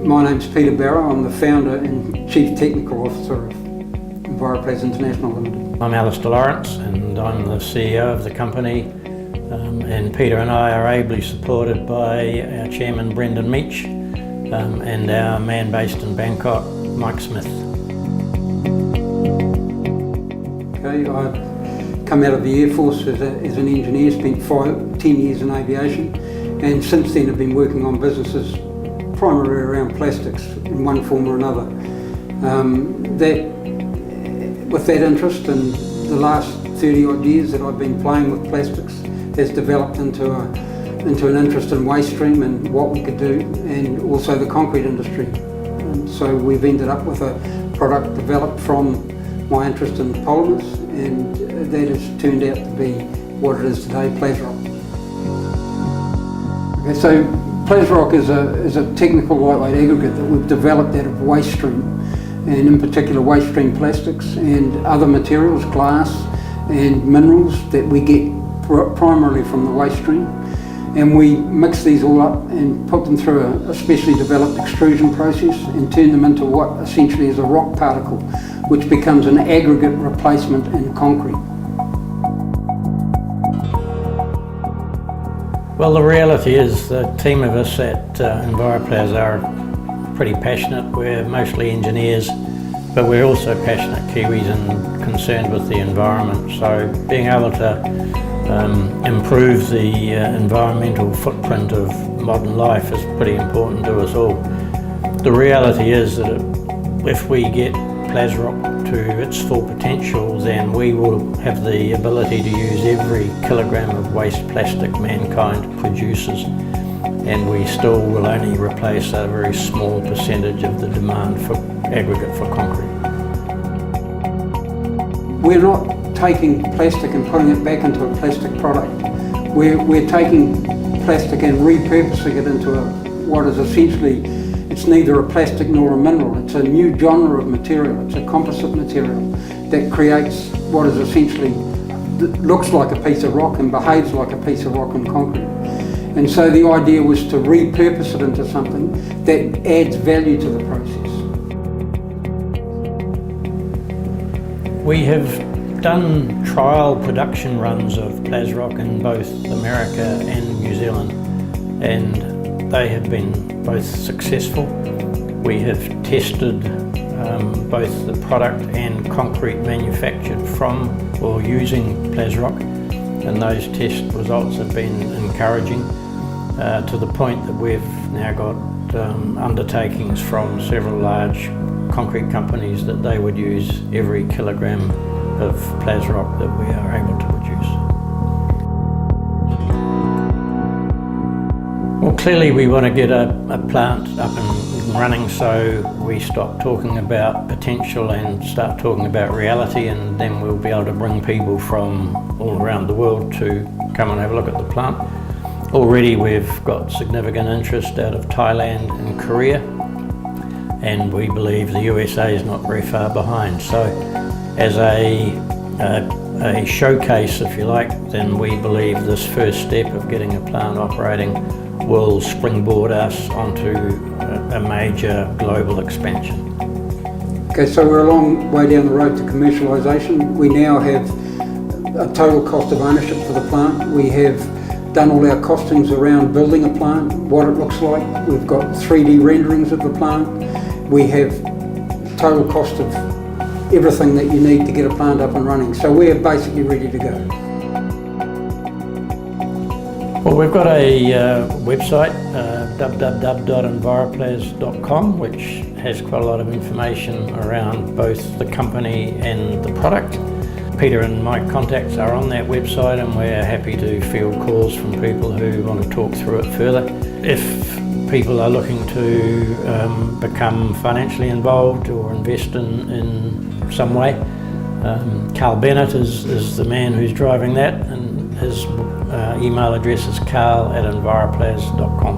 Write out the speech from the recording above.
My name's Peter Barrow. I'm the founder and Chief Technical Officer of Enviroplaz International Limited. I'm Alistair Lawrence and I'm the CEO of the company, and Peter and I are ably supported by our chairman Brendan Meach and our man based in Bangkok, Mike Smith. Okay, I've come out of the Air Force as an engineer, spent 10 years in aviation, and since then have been working on businesses primarily around plastics in one form or another. With that interest in the last 30 odd years that I've been playing with plastics has developed into an interest in waste stream and what we could do, and also the concrete industry. And so we've ended up with a product developed from my interest in polymers, and that has turned out to be what it is today, Plazrok. Okay, so Plazrok is a technical lightweight aggregate that we've developed out of waste stream, and in particular waste stream plastics and other materials, glass and minerals that we get primarily from the waste stream. And we mix these all up and put them through a specially developed extrusion process and turn them into what essentially is a rock particle, which becomes an aggregate replacement in concrete. Well, the reality is the team of us at Enviroplaz are pretty passionate. We're mostly engineers, but we're also passionate Kiwis and concerned with the environment. So being able to improve the environmental footprint of modern life is pretty important to us all. The reality is that if we get Plazrok to its full potential, then we will have the ability to use every kilogram of waste plastic mankind produces, and we still will only replace a very small percentage of the demand for aggregate for concrete. We're not taking plastic and putting it back into a plastic product. We're taking plastic and repurposing it into what is essentially, it's neither a plastic nor a mineral. It's a new genre of material. It's a composite material that creates what is essentially, looks like a piece of rock and behaves like a piece of rock and concrete. And so the idea was to repurpose it into something that adds value to the process. We have done trial production runs of Plazrok in both America and New Zealand, and they have been both successful. We have tested both the product and concrete manufactured from or using Plazrok, and those test results have been encouraging to the point that we've now got undertakings from several large concrete companies that they would use every kilogram of Plazrok that we are able to produce. Well, clearly we want to get a plant up and running, so we stop talking about potential and start talking about reality, and then we'll be able to bring people from all around the world to come and have a look at the plant. Already we've got significant interest out of Thailand and Korea, and we believe the USA is not very far behind. So as a showcase, if you like, then we believe this first step of getting a plant operating will springboard us onto a major global expansion. Okay, so we're a long way down the road to commercialisation. We now have a total cost of ownership for the plant. We have done all our costings around building a plant, what it looks like. We've got 3D renderings of the plant. We have total cost of everything that you need to get a plant up and running. So we're basically ready to go. Well, we've got a website, www.enviroplaz.com, which has quite a lot of information around both the company and the product. Peter and my contacts are on that website, and we're happy to field calls from people who want to talk through it further. If people are looking to become financially involved or invest in some way, Carl Bennett is the man who's driving that, and his email address is carl@enviroplaz.com.